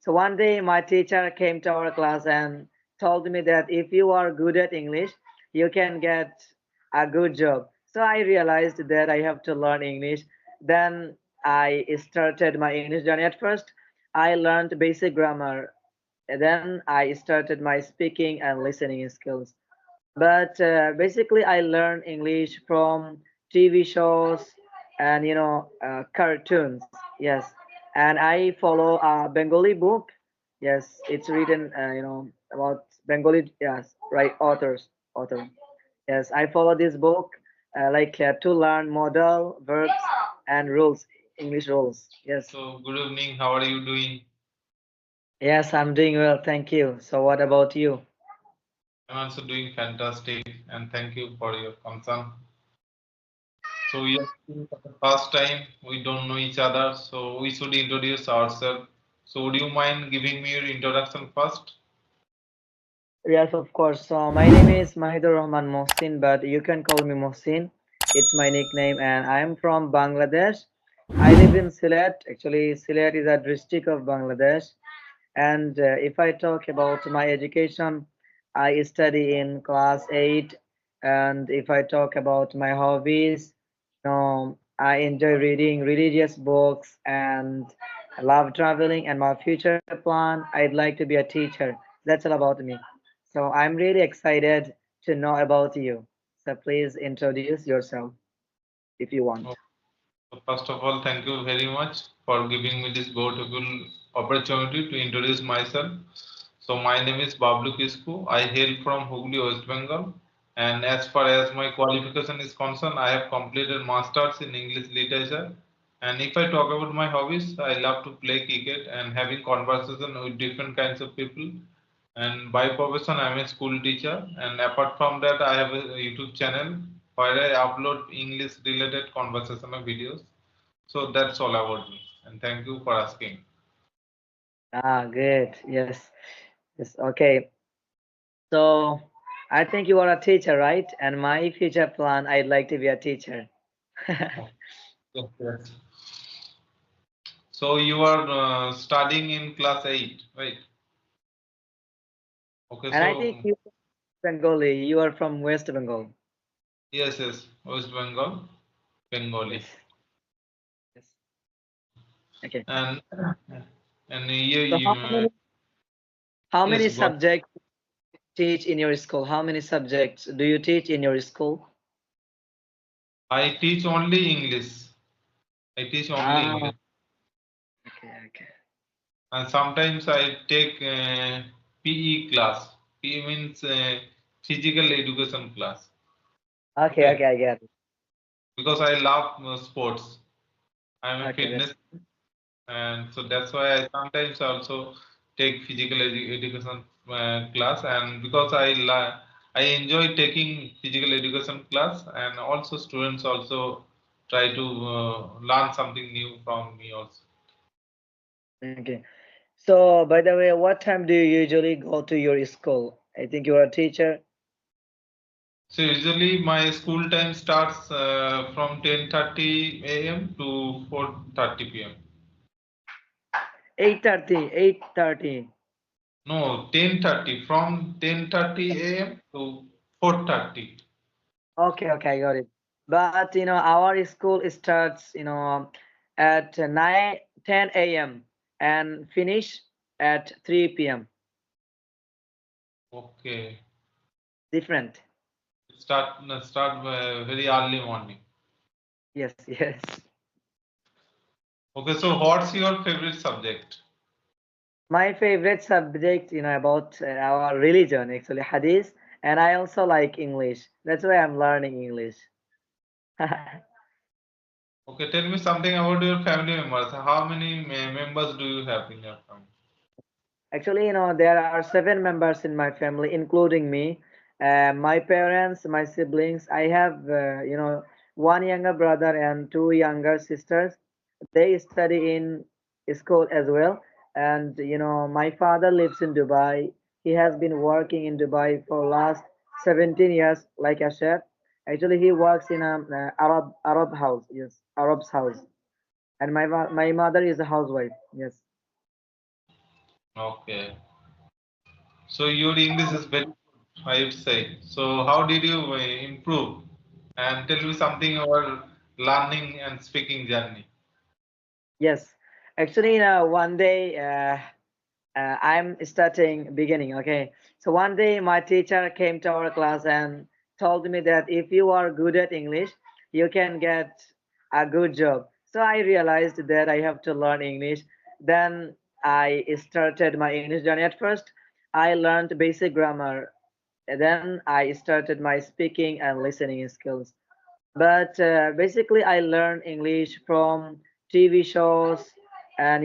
So one day my teacher came to our class and told me that if you are good at English, you can get a good job. So I realized that I have to learn English. Then I started my English journey. At first, I learned basic grammar. Then I started my speaking and listening skills. But basically, I learned English from TV shows and cartoons. Yes, and I follow a Bengali book. Yes, it's written about Bengali. Yes, right, author. Yes, I follow this book to learn modal verbs and rules, English rules. Yes, So, good evening. How are you doing? yes, I'm doing well. Thank you. So, what about you? I'm also doing fantastic, and thank you for your concern. So, we are speaking for the first time. We don't know each other, so we should introduce ourselves. So, would you mind giving me your introduction first? Yes, of course. So my name is Mahidur Rahman Mohsin, but you can call me Mohsin. It's my nickname, and I am from Bangladesh. I live in Sylhet. Actually, Sylhet is a district of Bangladesh. And if I talk about my education, I study in class 8. And if I talk about my hobbies, I enjoy reading religious books and I love traveling. And my future plan, I'd like to be a teacher. That's all about me. So I'm really excited to know about you. So please introduce yourself if you want. Oh, so first of all, thank you very much for giving me this beautiful opportunity to introduce myself. So, my name is Bablu Kisku. I hail from Hooghly, West Bengal. And as far as my qualification is concerned, I have completed masters in English literature. And if I talk about my hobbies, I love to play cricket and having conversation with different kinds of people. And by profession, I'm a school teacher. And apart from that, I have a YouTube channel where I upload English related conversational videos. So that's all about me. And thank you for asking. Ah, good. Yes. Yes. Okay. So I think you are a teacher, right? And my future plan, I'd like to be a teacher. Oh, yes, yes. So you are studying in class 8, right? Okay, And I so think you are Bengali. You are from West Bengal. yes, yes, West Bengal, Yes. Bengali, Yes. Okay. and So how many yes, God, subjects teach in your school? How many subjects do you teach in your school? I teach only English. I teach only Ah, English, okay, okay. and sometimes I take PE class. PE means physical education class. Okay, Okay, okay, I get it. because I love sports. I'm a Okay, fitness, and so that's why I sometimes also take physical education class, and because I enjoy taking physical education class, and also students also try to learn something new from me also. okay. So by the way, what time do you usually go to your school? I think you are a teacher. So usually my school time starts from 10:30 a.m. to 4:30 p.m. 8:30, 8:30. No, 10:30, from 10:30 a.m. to 4:30. Okay, okay, I got it. But our school starts, at 9, 10 a.m. and finish at 3 p.m. Okay. Different. Start very early morning. Yes, yes. Okay, so what's your favorite subject? My favorite subject, about our religion, actually, Hadith, and I also like English. That's why I'm learning English. Okay, tell me something about your family members. How many members do you have in your family? Actually, there are 7 members in my family, including me. My parents, my siblings. I have, one younger brother and 2 younger sisters. They study in school as well. And, my father lives in Dubai. He has been working in Dubai for last 17 years, like a chef. Actually, he works in a Arab house. Yes, Arab's house. And my mother is a housewife. Yes. Okay. So your English is very good, I would say. So how did you improve? And tell me something about learning and speaking journey. Yes, actually, one day I'm starting beginning. Okay, so one day my teacher came to our class and told me that if you are good at English, you can get a good job. So I realized that I have to learn English. Then I started my English journey. At first, I learned basic grammar. Then I started my speaking and listening skills. But basically, I learned English from TV shows and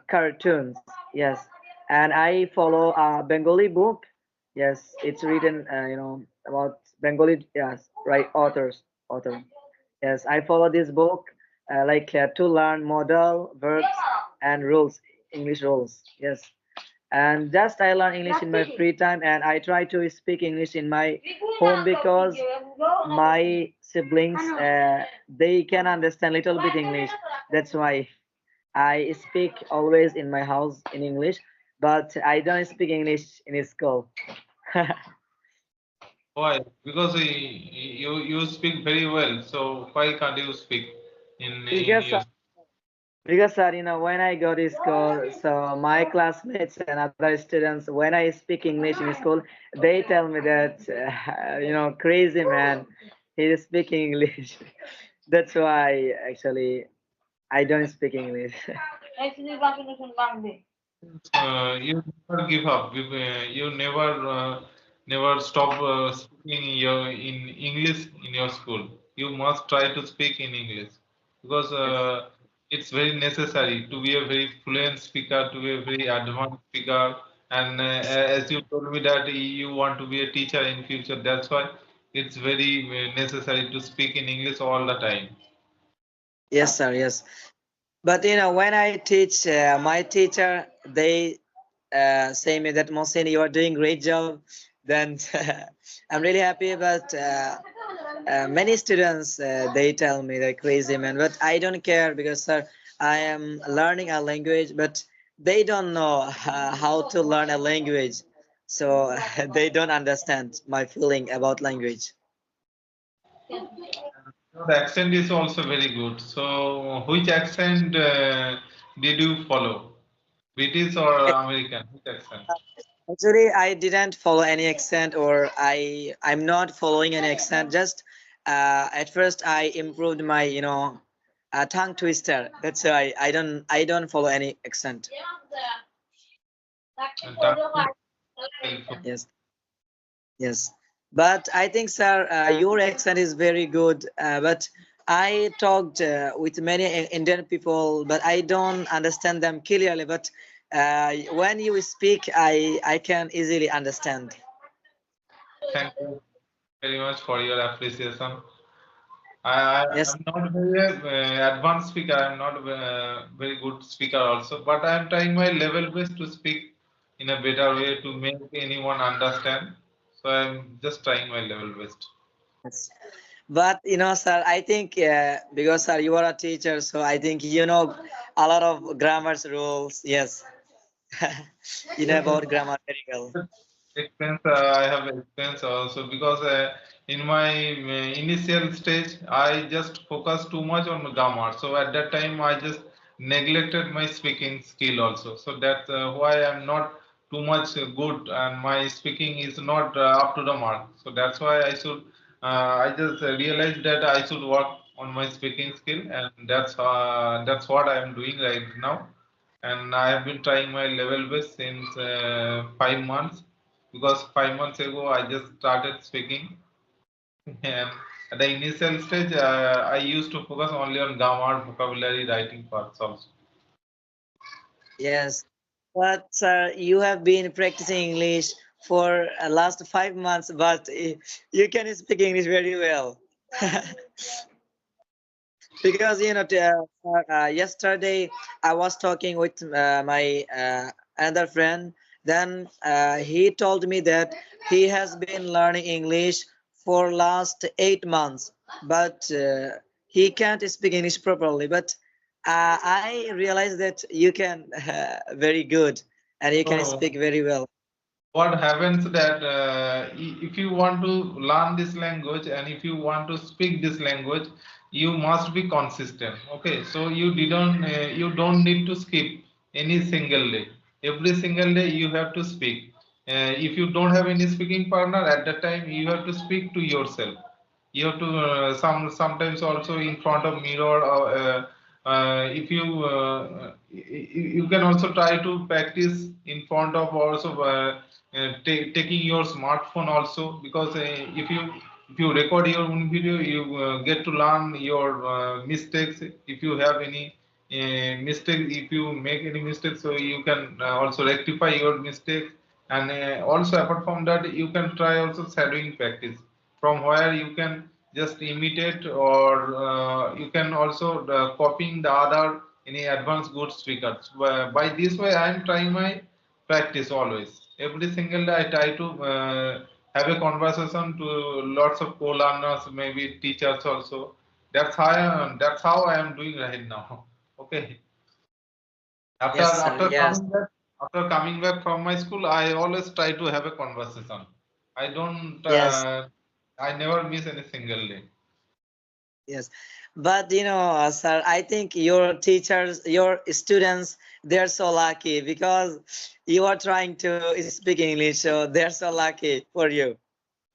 cartoons. Yes, and I follow a Bengali book. Yes, it's written about Bengali. Yes, right, author. Yes, I follow this book to learn modal verbs and rules, English rules. Yes, and just I learn English in my free time, and I try to speak English in my home because my siblings they can understand little bit English. That's why I speak always in my house in English, but I don't speak English in school. Why? Because you speak very well. So why can't you speak in because your Because sir, when I go to school, so my classmates and other students, when I speak English in school, they tell me that, crazy man, he is speaking English. That's why actually I don't speak English. you never give up. You never stop speaking in English in your school. You must try to speak in English because Yes. it's very necessary to be a very fluent speaker, to be a very advanced speaker. And as you told me that you want to be a teacher in future, that's why it's very necessary to speak in English all the time. Yes, sir. Yes. But when I teach, my teacher, they say me that Mohsin, you are doing great job. Then I'm really happy. But many students they tell me they're crazy man. But I don't care because sir, I am learning a language, but they don't know how to learn a language, so they don't understand my feeling about language. The accent is also very good. So, which accent did you follow? British or American? Which accent? Actually, I didn't follow any accent, or I'm not following any accent. Just at first, I improved my tongue twister. That's why I don't follow any accent. And tongue also. Yes, yes. But I think, sir, your accent is very good. But I talked with many Indian people, but I don't understand them clearly. But when you speak, I can easily understand. Thank you very much for your appreciation. Yes. I'm not very advanced speaker. I'm not very good speaker also, but I'm trying my level best to speak in a better way to make anyone understand. So I'm just trying my level best. Yes. But sir, I think because sir, you are a teacher, so I think you know a lot of grammar's rules. Yes, you know Yes, about grammar very well. experience I have experience also because in my initial stage I just focused too much on grammar. So at that time I just neglected my speaking skill also. So that's why I'm not too much good and my speaking is not up to the mark. So that's why I just realized that I should work on my speaking skill, and that's what I am doing right now. And I have been trying my level best since 5 months because 5 months ago I just started speaking. And at the initial stage, I used to focus only on grammar, vocabulary, writing parts also. Yes, but sir, you have been practicing English for last 5 months, but you can speak English very well. Because yesterday I was talking with my another friend. Then he told me that he has been learning English for last 8 months, but he can't speak English properly. But I realized that you can very good. and you can So speak very well. what happens that if you want to learn this language and if you want to speak this language, you must be consistent. Okay, so you don't need to skip any single day. Every single day you have to speak. If you don't have any speaking partner at that time, you have to speak to yourself. You have to sometimes also in front of mirror, or if you you can also try to practice in front of also taking your smartphone also, because if you record your own video, you get to learn your mistakes. If you have any mistake, if you make any mistake, so you can also rectify your mistakes. And also apart from that, you can try also shadowing practice, from where you can just imitate, or you can also copying the other any advanced good speakers. By this way I am trying my practice always. Every single day I try to have a conversation to lots of co-learners, maybe teachers also. That's how I am doing right now. Okay. After Yes, sir. after Yes, coming back after coming back from my school, I always try to have a conversation. I don't yes, I never miss any single day. yes. But sir, I think your teachers, your students, they're so lucky because you are trying to speak English, so they're so lucky for you.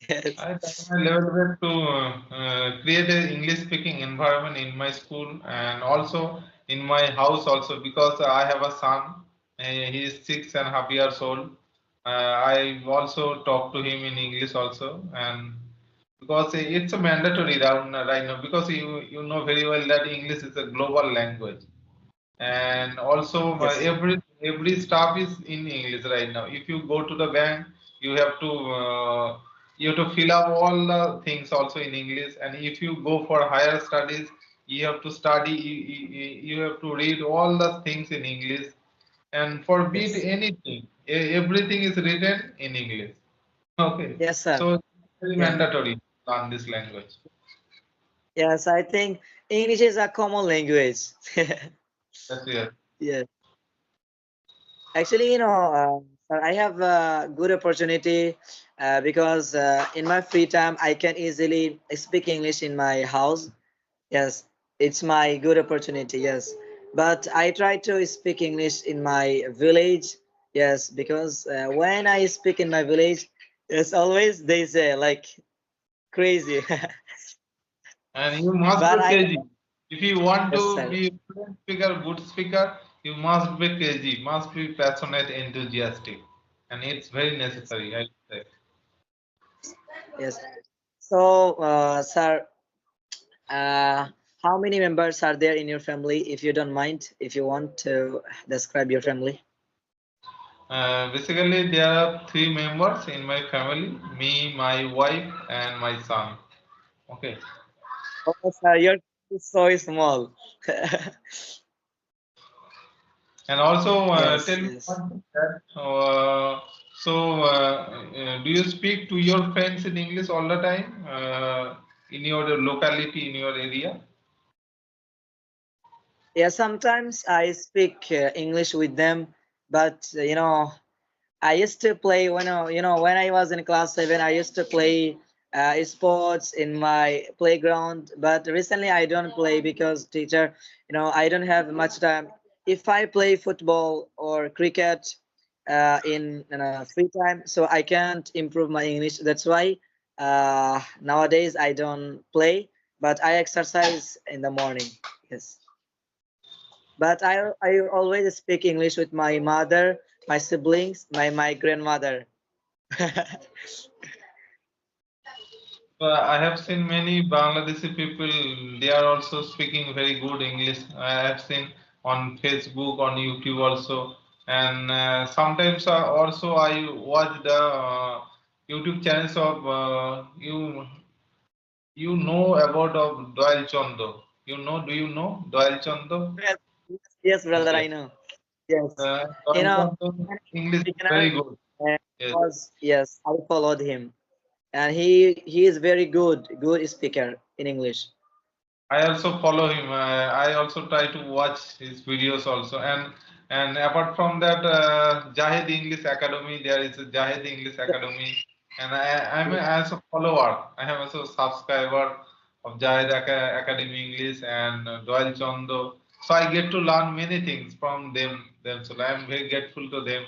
Yes, I try my level best to create an English speaking environment in my school and also in my house also, because I have a son. He is 6.5 years old. I also talk to him in English also, and because it's a mandatory right now, because you know very well that English is a global language, and also yes, every staff is in English right now. If you go to the bank, you have to fill up all the things also in English, and if you go for higher studies, you have to study. You have to read all the things in English, and for bit yes, anything, everything is written in English. Okay, yes, sir. so it's very Yes, mandatory to learn this language. yes. I think English is a common language. Yes, yes. Yes. Actually, sir, I have a good opportunity because in my free time I can easily speak English in my house. Yes, it's my good opportunity. Yes, but I try to speak English in my village. Yes, because when I speak in my village, yes, always they say like crazy. And you must be But I, KG. If you want yes, to sir. be a fluent speaker, good speaker, you must be KG, must be passionate, enthusiastic. And it's very Yes, necessary, I would say. yes. So, sir, Uh, how many members are there in your family? If you don't mind, if you want to describe your family. Basically, there are three members in my family: me, my wife, and my son. Okay. Oh, sir, your family is so small. And also, Yes, tell me yes. one thing that, do you speak to your friends in English all the time, in your locality, in your area? Yeah, sometimes I speak English with them, but I used to play when I was in class 7. I used to play sports in my playground, but recently I don't play because teacher, I don't have much time. If I play football or cricket in free time, so I can't improve my English. That's why nowadays I don't play, but I exercise in the morning. Yes, but I always speak English with my mother, my siblings, my grandmother. I have seen many Bangladeshi people, they are also speaking very good English. I have seen on Facebook, on YouTube also. And sometimes also I watch the YouTube channels of you know about of Doyle Chondo. Do you know Doyle Chondo? Yes, yes, brother, Okay. I know. Yes, Doyle you know, Chondo when English is beginner very good. Yes. was yes, I followed him, and he is very good speaker in English. I also follow him. I also try to watch his videos also. And apart from that, Jahid English Academy, there is a Jahid English Academy, and I'm as a follower. I am also a subscriber of Jahid Academy English and Doyle Chondo. So I get to learn many things from them. So I am very grateful to them,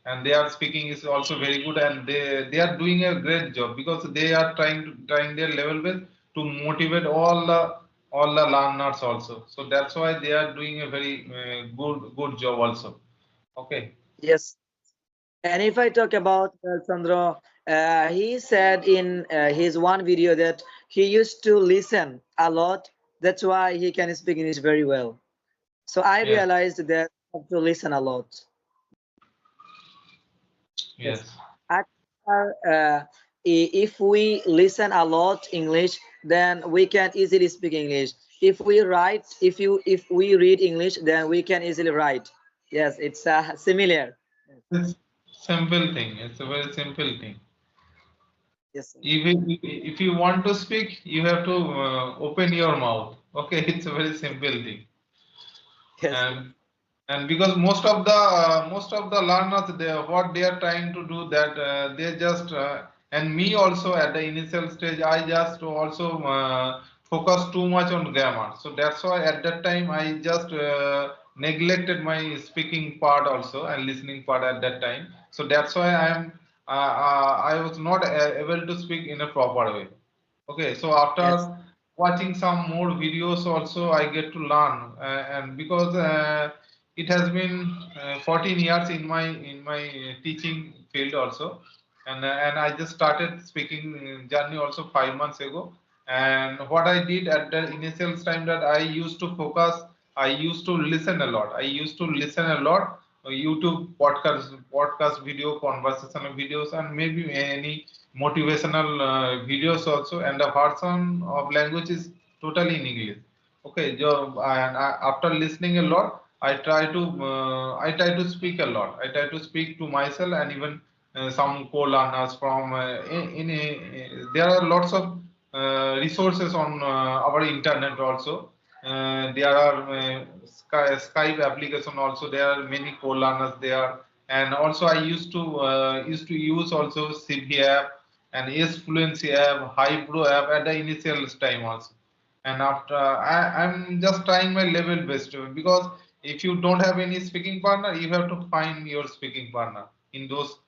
and their speaking is also very good, and they are doing a great job because they are trying their level best to motivate all the learners also. So that's why they are doing a very good job also. Okay. Yes. And if I talk about Sandro, he said in his one video that he used to listen a lot. That's why he can speak English very well. So I Yes. realized that I have to listen a lot. Yes. Yes. Actually, if we listen a lot English, then we can easily speak English. If we read English, then we can easily write. Yes, it's similar. It's simple thing. It's a very simple thing. Yes, If you want to speak, you have to open your mouth. Okay, it's a very simple thing. yes, yes, And because most of the learners, what they are trying to do that they just and me also at the initial stage, I just also focus too much on grammar. So that's why at that time I just neglected my speaking part also and listening part at that time. So that's why I was not able to speak in a proper way. Okay, so yes, after watching some more videos also, I get to learn, and because it has been 14 years in my teaching field also, and I just started speaking journey also 5 months ago. And what I did at the initial time that I used to focus, I used to listen a lot. I used to listen a lot. YouTube podcast video, conversational videos, and maybe any motivational videos also, and the version of language is totally in English. Okay, and after listening a lot, I try to speak a lot. I try to speak to myself and even some co-learners from there are lots of resources on our internet also. There are Skype application also. There are many co-learners there, and also I used to use also CV app and Yes Fluency app, Hybro app at the initial time also. And after I'm just trying my level best because if you don't have any speaking partner, you have to find your speaking partner in those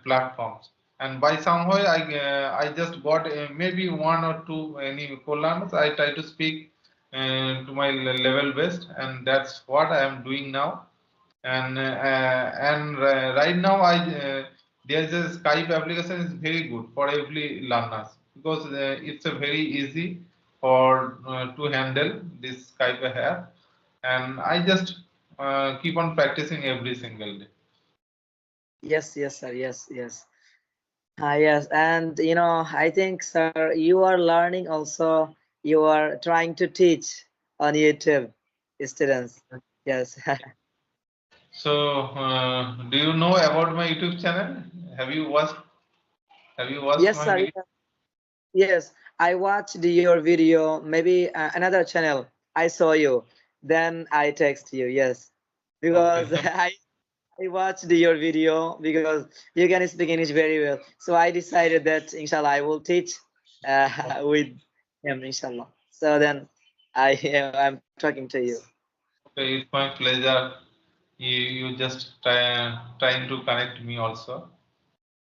platforms. And by some way, I just got maybe one or two any co-learners. I try to speak to my level best, and that's what I am doing now. And right now there's a Skype application is very good for every learners because it's a very easy for to handle this Skype app, and I just keep on practicing every single day. yes, yes, sir. Yes, yes. Yes, and I think, sir, you are learning also. You are trying to teach on YouTube students. Yes, So, do you know about my YouTube channel? Have you watched Have you watched yes, my sir. video? Yes, I watched your video. Maybe another channel. I saw you. Then I text you. Yes, Okay. because I watched your video because you can speak English very well. So I decided that inshallah I will teach with him inshallah. So then I'm talking to you. Okay, it's my pleasure. You just trying to connect me also.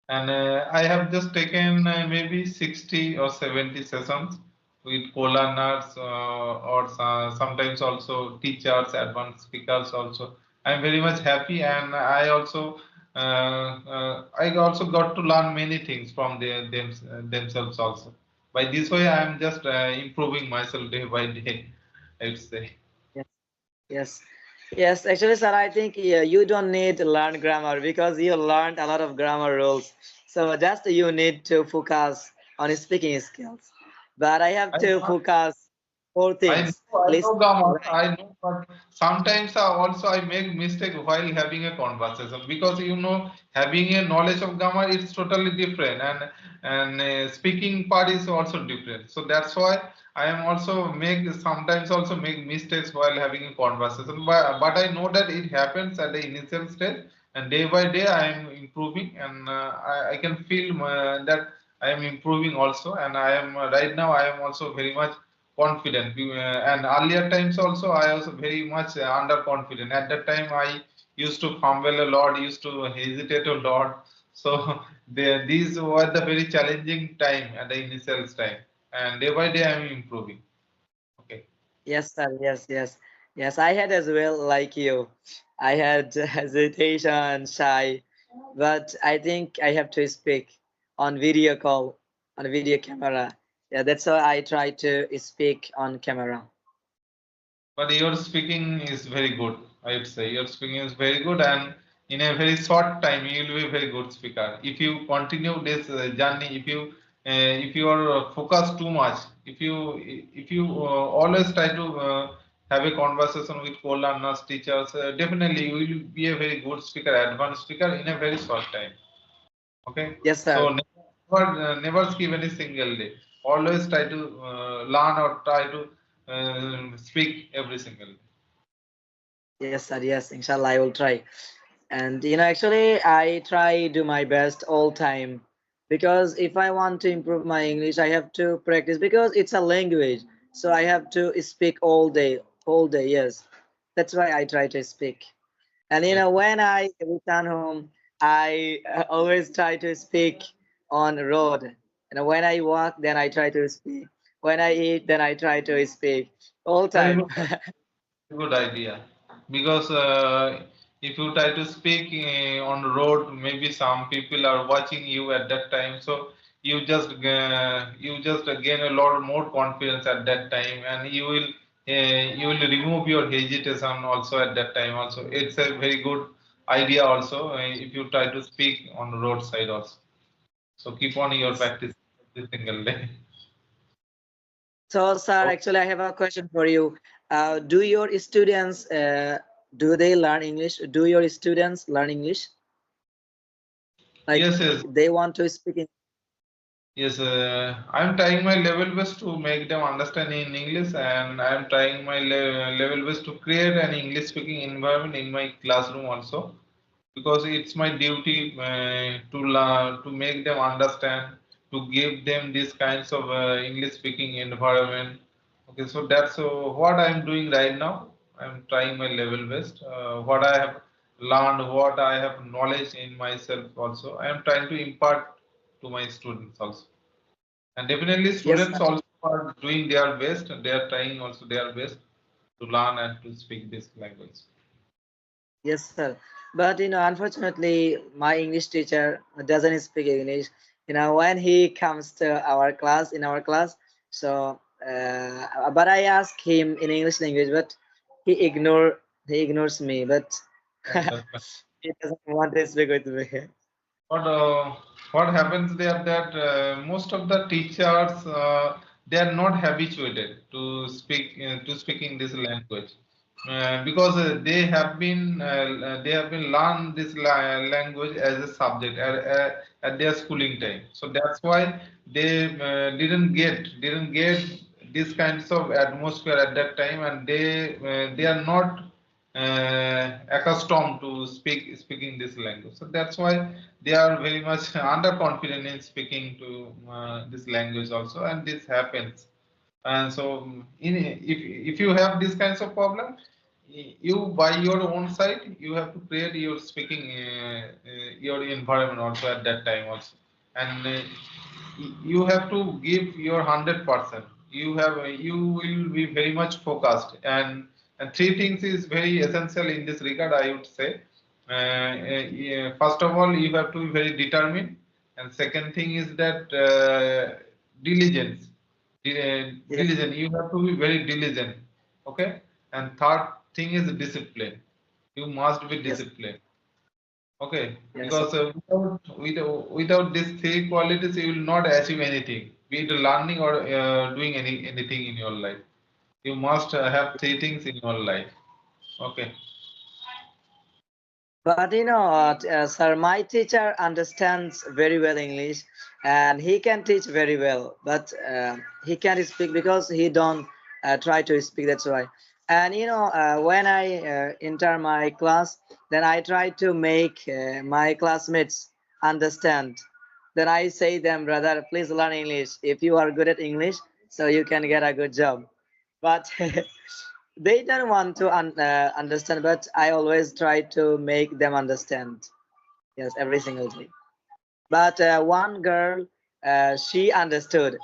And I have just taken maybe 60 or 70 sessions with co-learners or sometimes also teachers, advanced speakers also. I'm very much happy, and I also got to learn many things from themselves also. By this way, I'm just improving myself day by day, I would say. Yes, yes, yes. Actually, sir, I think you don't need to learn grammar because you learned a lot of grammar rules. So just you need to focus on speaking skills. But I have I to learned focus. four things. I Listen, know grammar, write. I know, but sometimes I make mistake while having a conversation because having a knowledge of grammar is totally different, and speaking part is also different. So that's why I am also make sometimes also make mistakes while having a conversation. But I know that it happens at the initial stage, and day by day I am improving, and I can feel that I am improving also, and I am right now I am also very much confident. And earlier times also I was very much underconfident. At that time I used to fumble a lot, used to hesitate a lot. So these were the very challenging time at the initial time, and day by day I am improving. Okay. Yes, sir. Yes, yes, yes. I had as well, like you. I had hesitation, shy, but I think I have to speak on video call, on video camera. Yeah, that's why I try to speak on camera. But your speaking is very good. I would say your speaking is very good, and in a very short time, you will be a very good speaker. If you continue this journey, if you are focused too much, if you always try to have a conversation with co-learners, teachers, definitely you will be a very good speaker, advanced speaker in a very short time. Okay, Yes, so sir. never skip any single day. Always try to learn or try to speak every single day. Yes, sir. Yes, inshallah, I will try. And actually, I try do my best all time because if I want to improve my English, I have to practice because it's a language. So I have to speak all day, whole day. Yes, that's why I try to speak. And Yes. when I return home, I always try to speak on road. And when I walk, then I try to speak. When I eat, then I try to speak all Very time. good, good idea. Because if you try to speak on the road, maybe some people are watching you at that time. So you just gain a lot more confidence at that time, and you will remove your hesitation also at that time. Also, it's a very good idea. Also, if you try to speak on the roadside also. So keep on your Yes. practice every single day. So, sir, actually, I have a question for you. Do your students do they learn English? Do your students learn English? Like Yes, yes. they want to speak in. Yes, I'm trying my level best to make them understand in English, and I'm trying my level best to create an English speaking environment in my classroom also, because it's my duty to learn, to make them understand, to give them these kinds of English speaking environment. Okay, so that's what I'm doing right now. I'm trying my level best. What I have learned, what I have knowledge in myself also, I am trying to impart to my students also. And definitely Yes, students sir. also are doing their best, they are trying also their best to learn and to speak this language. Yes, sir. But unfortunately, my English teacher doesn't speak English. When he comes to our class, so but I ask him in English language, but he ignores me. But I understand. he doesn't want to speak with me. But what happens there that most of the teachers they are not habituated to speaking this language because they have been learned this language as a subject at their schooling time. So that's why they didn't get this kinds of atmosphere at that time, and they are not accustomed to speaking this language. So that's why they are very much underconfident in speaking to this language also, and this happens. And so, if you have these kinds of problem, you by your own side, you have to create your speaking your environment also at that time also, and you have to give your 100%. You will be very much focused, and three things is very essential in this regard. I would say, yeah, first of all, you have to be very determined, and second thing is that diligence. Yes, Diligent. You have to be very diligent. Okay, and third thing is discipline. You must be yes, disciplined. Okay, yes, because without these three qualities, you will not achieve anything, be it learning or doing anything in your life. You must have three things in your life. Okay. But sir, my teacher understands very well English, and he can teach very well. But he can't speak because he don't try to speak. That's why. And when I enter my class, then I try to make my classmates understand. Then I say them, brother, please learn English. If you are good at English, so you can get a good job. But they don't want to understand, but I always try to make them understand. Yes, every single day. But one girl, she understood.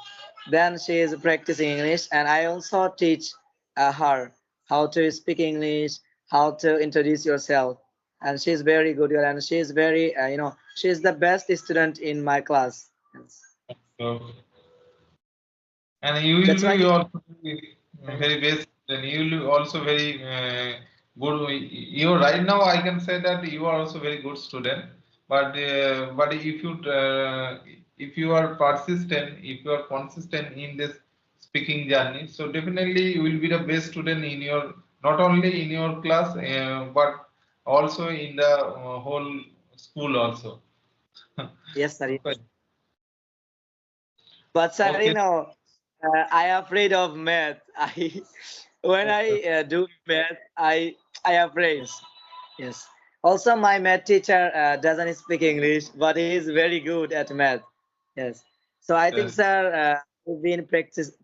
Then she is practicing English, and I also teach her how to speak English, how to introduce yourself. And she's very good girl, and she's very, she's the best student in my class. Yes. So, and you will That's why. be also very best. Then you will be also very good. You right now I can say that you are also very good student. But if you are persistent, if you are consistent in this speaking journey, so definitely you will be the best student in your, not only in your class, but also in the whole school also. Yes, sir. Okay. But sir, Okay. I am afraid of math. I when Okay. I do math, I afraid. Yes. Also, my math teacher doesn't speak English, but he is very good at math. Yes. So I think, Yes. sir, we've been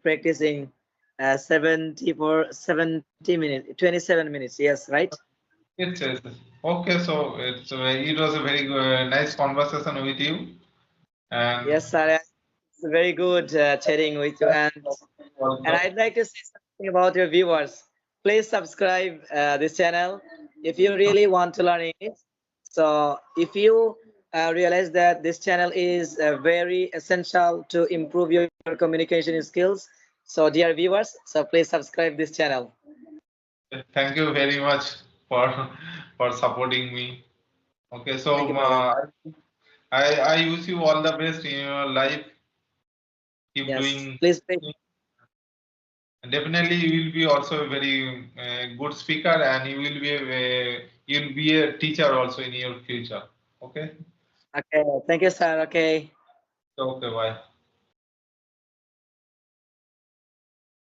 practicing 70 minutes, 27 minutes. Yes, right? Yes. Okay, so it was a very nice conversation with you, and Yes, sir. It's very good chatting with you, and also I'd like to say something about your viewers. Please subscribe this channel if you really want to learn English. So if you realize that this channel is very essential to improve your communication skills, so dear viewers, so please subscribe this channel. thank you very much for for supporting me. Okay, so Thank you, brother. I wish you all the best in your life. Keep Yes, doing. please pray. Definitely, you will be also a very good speaker, and you'll be a teacher also in your future. Okay. Okay, thank you, sir. Okay. Okay. Bye.